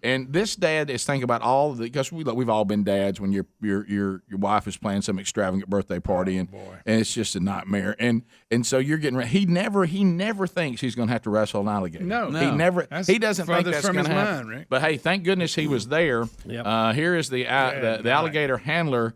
And this dad is thinking about all the because we've all been dads when your wife is planning some extravagant birthday party and it's just a nightmare. And so you're getting ready. He never thinks he's going to have to wrestle an alligator. No. He never. He doesn't think that's going to happen. Right? But hey, thank goodness he was there. Yep. Here is the alligator handler.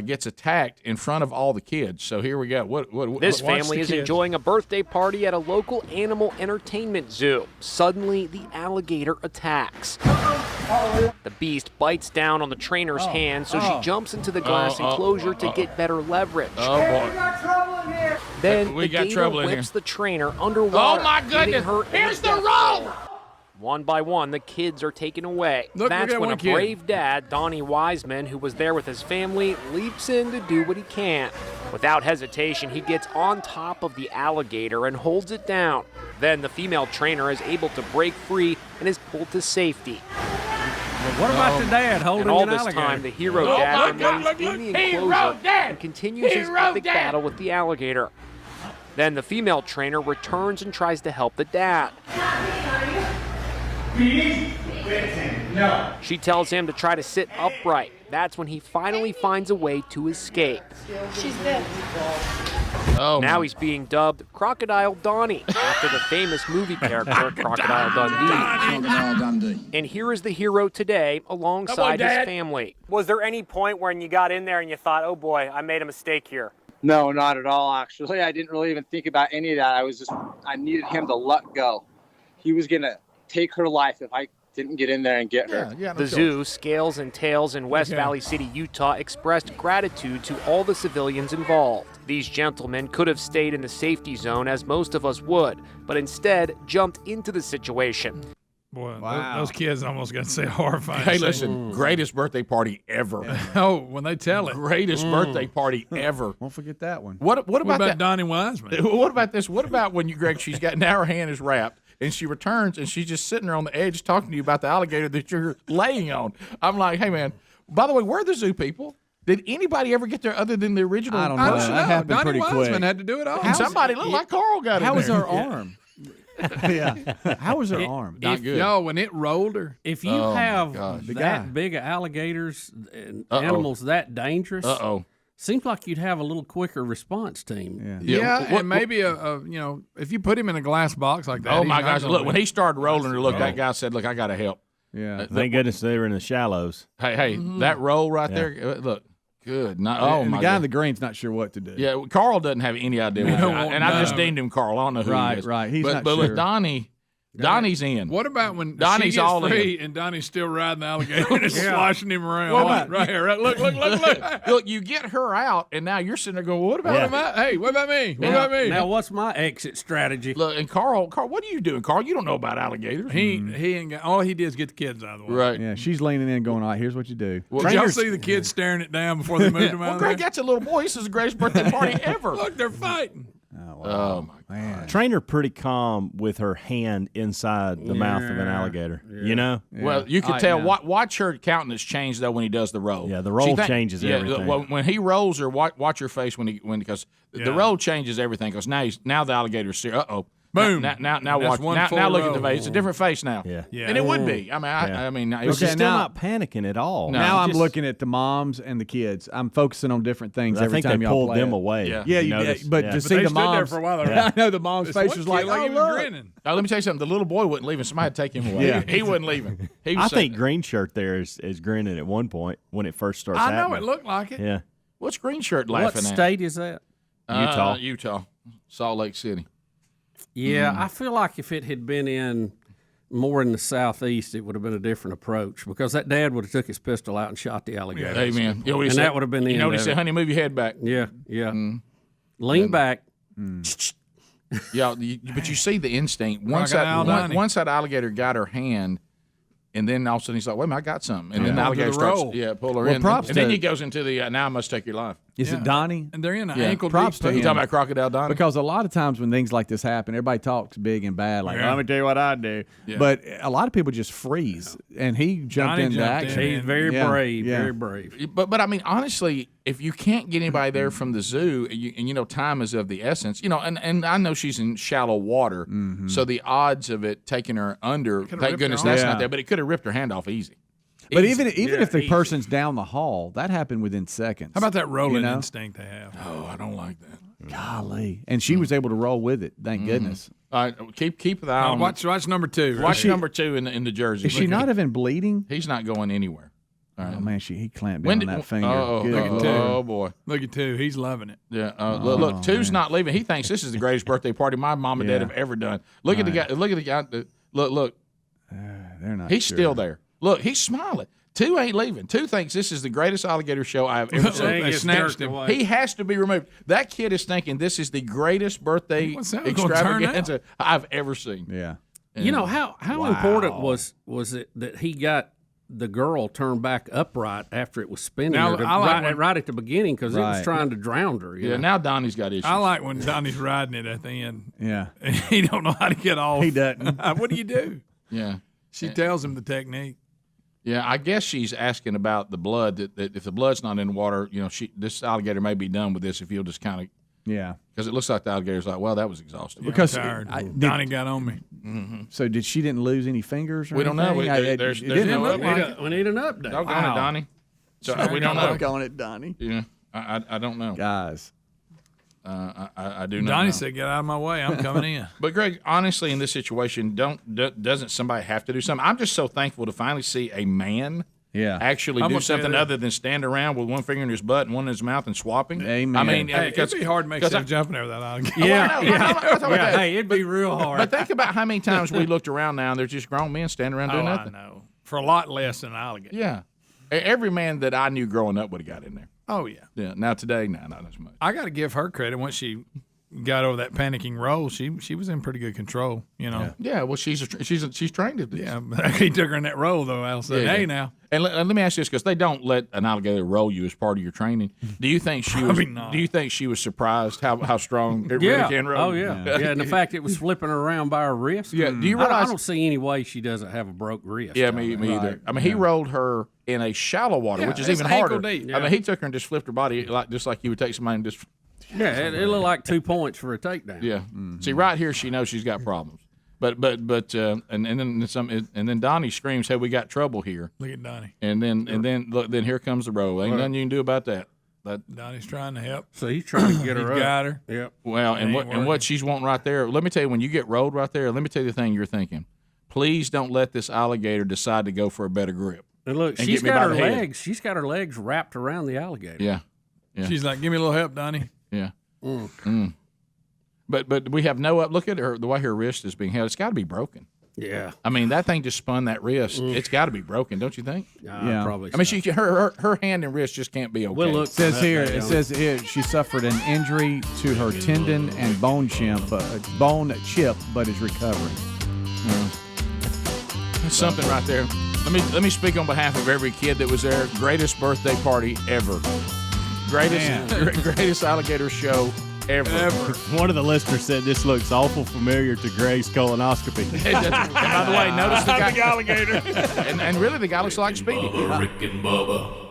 Gets attacked in front of all the kids. So here we go. This family is enjoying a birthday party at a local animal entertainment zoo. Suddenly, the alligator attacks. The beast bites down on the trainer's hand, so she jumps into the glass enclosure to get better leverage. Oh, boy. Then We the got gator trouble in whips here. the trainer underwater. Oh, my goodness. Here's the roll. One by one, the kids are taken away. Look That's at when one a kid. brave dad, Donnie Wiseman, who was there with his family, leaps in to do what he can. Without hesitation, he gets on top of the alligator and holds it down. Then the female trainer is able to break free and is pulled to safety. What about the dad holding And all an this alligator? time, the hero dad remains in the enclosure and continues his epic battle with the alligator. Then the female trainer returns and tries to help the dad. She tells him to try to sit upright. That's when he finally finds a way to escape. She's dead. Now he's being dubbed Crocodile Donnie after the famous movie character Crocodile Dundee. And here is the hero today alongside his family. Was there any point when you got in there and you thought, oh boy, I made a mistake here? No, not at all, actually. I didn't really even think about any of that. I needed him to let go. He was going to take her life if I didn't get in there and get her. The zoo, Scales and Tails in West Valley City, Utah, expressed gratitude to all the civilians involved. These gentlemen could have stayed in the safety zone as most of us would, but instead jumped into the situation. Boy, those kids almost got to say horrifying. Hey, listen, greatest birthday party ever. Oh, when they tell it. Greatest birthday party ever. Won't forget that one. What about that? Donnie Wiseman? What about this? What about when Greg, she's got, now her hand is wrapped, and she returns, and she's just sitting there on the edge talking to you about the alligator that you're laying on. I'm like, hey, man, by the way, where are the zoo people? Did anybody ever get there other than the original? I don't know. That happened Donnie pretty Wiseman quick. had to do it all. And somebody looked like Carl got it. How was her arm? How was her arm? Not good. Yo, when it rolled her. If you have The that guy. big of alligators and animals that dangerous, seems like you'd have a little quicker response team. Yeah, and maybe if you put him in a glass box like that. Oh my gosh! Look, when he started rolling her, that guy said, "Look, I got to help." Yeah. Thank goodness they were in the shallows. Hey, that roll right there. Look, good. And the guy in the green's not sure what to do. Yeah, Carl doesn't have any idea what I just named him Carl. I don't know who he is. Right. He's not but sure. With Donnie's in. What about when Donnie's she gets all free and Donnie's still riding the alligator and sloshing him around? Right here. Right, look. Look, you get her out, and now you're sitting there going, what about him? Hey, what about me? What about me? Now, what's my exit strategy? Look, and Carl, what are you doing, Carl? You don't know about alligators. He ain't got, all he did is get the kids out of the way. Right. Yeah, she's leaning in going, all right, here's what you do. Well, Did y'all see the kids staring it down before they moved him out well, of Greg, there? that's a little boy. This is the greatest birthday party ever. Look, they're fighting. Oh, my God. Trainer pretty calm with her hand inside the mouth of an alligator. Yeah. You know? Yeah. Well, you can tell. Watch her countenance change though when he does the roll. Yeah, the roll changes everything. When he rolls her, watch her face because the roll changes everything. Because now the alligator's serious. Boom. Now watch. Now look at the face. It's a different face now. Yeah. And it would be. I mean, But she's still not panicking at all. No. Now I'm looking at the moms and the kids. I'm focusing on different things I every think time they y'all pulled play them it. away. Yeah. You noticed? but Yeah. to But see they the stood there moms for a while. I know the mom's This face one was kid like, he oh, was look. grinning. Now, let me tell you something. The little boy wouldn't leave him. Somebody had to take him away. Yeah. He wasn't leaving. He was I think Green Shirt there is grinning at one point when it first starts I happening. know, it looked like it. Yeah. What's Green Shirt What laughing at? state is that? Utah. Salt Lake City. Yeah, I feel like if it had been in more in the southeast, it would have been a different approach because that dad would have took his pistol out and shot the alligator. Amen. You know what he And said? that would have been the You know end what he of said? it. Honey, move your head back. Yeah. Lean back. Yeah, but you see the instinct. Once that alligator got her hand, and then all of a sudden he's like, wait a minute, I got something. And then the alligator starts, pull her in. props And then to- he goes into the, now I must take your life. Is it Donnie? And they're in an Yeah, ankle props deep to pool. You talking about Crocodile Donnie? Because a lot of times when things like this happen, everybody talks big and bad, like, let me tell you what I do. Yeah. But a lot of people just freeze, and he jumped Donnie into jumped in. action. He's very Yeah, brave, yeah. very brave. But I mean, honestly, if you can't get anybody there from the zoo, and time is of the essence, and I know she's in shallow water, so the odds of it taking her under, thank ripped goodness her that's off. not Yeah. there, but it could have ripped her hand off easy. But Easy. even if the person's down the hall, that happened within seconds. How about that rolling know? instinct they have? Oh, I don't like that. Golly. And she was able to roll with it, thank goodness. All right, keep the eye on. Watch number 2. right Watch here. number 2 in the jersey. Is she not even bleeding? He's not going anywhere. All right. Oh, man, he clamped down on that finger. Oh, Good look at Lord. oh boy. Look at 2. He's loving it. Yeah. Look, 2's not leaving. He thinks this is the greatest birthday party my mom and dad Yeah. have ever done. Look at the guy. Look at the guy. Look. They're not He's sure. still there. Look, he's smiling. 2 ain't leaving. 2 thinks this is the greatest alligator show I have ever They seen. He snatched jerked him. away. He has to be removed. That kid is thinking this is the greatest birthday What's that gonna turn extravaganza I've ever seen. Yeah. You know how important was it that he got the girl turned back upright after it was spinning Now, her I like when- right at the beginning because it was Right. trying to drown her. Yeah, now Donnie's got issues. I like when Donnie's riding it at the end. Yeah. And he don't know how to get off. He doesn't. What do you do? Yeah. She tells him the technique. Yeah, I guess she's asking about the blood. That if the blood's not in the water, this alligator may be done with this if you'll just kind of, Yeah. because it looks like the alligator's like, well, that was exhausting. Because Tired. did- Donnie got on me. so did she didn't lose any fingers or We don't know. anything? There's it didn't no look update. We need an update. Doggone it, Donnie. So we don't know. on it, Donnie. Yeah, I don't know. Guys. I do not Donnie know. said, "Get out of my way. I'm coming in." But Greg, honestly, in this situation, doesn't somebody have to do something? I'm just so thankful to finally see a man Yeah. actually I'm do gonna tell you something this. other than stand around with one finger in his butt and one in his mouth and swapping. Amen. I mean, Hey, because it'd be hard to make 'cause sense jumping over that alligator. Yeah, I'm not talking about that. Hey, it'd be real hard. But think about how many times we looked around now and there's just grown men standing around doing Oh, I nothing. know. For a lot less than an alligator. Yeah. Every man that I knew growing up would have got in there. Oh yeah. Yeah. Now today, no, not as much. I got to give her credit. Once she got over that panicking roll, she was in pretty good control. Yeah. Well, she's trained at this. Yeah, but he took her in that roll though. Al said, Yeah, "Hey yeah. now." And let me ask you this, because they don't let an alligator roll you as part of your training. Do you think she was? Probably not. Do you think she was surprised how strong it yeah. really can roll? Oh yeah. Yeah. And the fact it was flipping her around by her wrist. Yeah. Do you I realize? don't see any way she doesn't have a broke wrist. Yeah, me either. I mean, he rolled her in a shallow water, Yeah, which is it's even ankle harder. deep. I mean, he took her and just flipped her body just like you would take somebody and just. Yeah, it looked like 2 points for a takedown. Yeah. See, right here, she knows she's got problems. But and then Donnie screams, "Hey, we got trouble here!" Look at Donnie. And then look, then here comes the roll. Ain't nothing you can do about that. Donnie's trying to help. So he's trying to get He her up. got her. Yep. Well, and ain't what working. she's wanting right there. Let me tell you, when you get rolled right there, let me tell you the thing you're thinking. Please don't let this alligator decide to go for a better grip. And look, And she's get me got by her the head. legs. She's got her legs wrapped around the alligator. Yeah, She's like, "Give me a little help, Donnie." yeah. But we have no up. Look at her, the way her wrist is being held. It's got to be broken. Yeah. I mean, that thing just spun that wrist. It's got to be broken, don't you think? Yeah. Probably. I mean, so. her hand and wrist just can't be okay. Well, look. It says here she suffered an injury to her tendon and bone chip, but is recovering. That's something right there. Let me speak on behalf of every kid that was there. Greatest birthday party ever. Greatest alligator show ever. One of the listeners said this looks awful familiar to Gray's colonoscopy. And by the way, notice the guy. alligator. And really, the guy looks like Speedy. Rick and Bubba.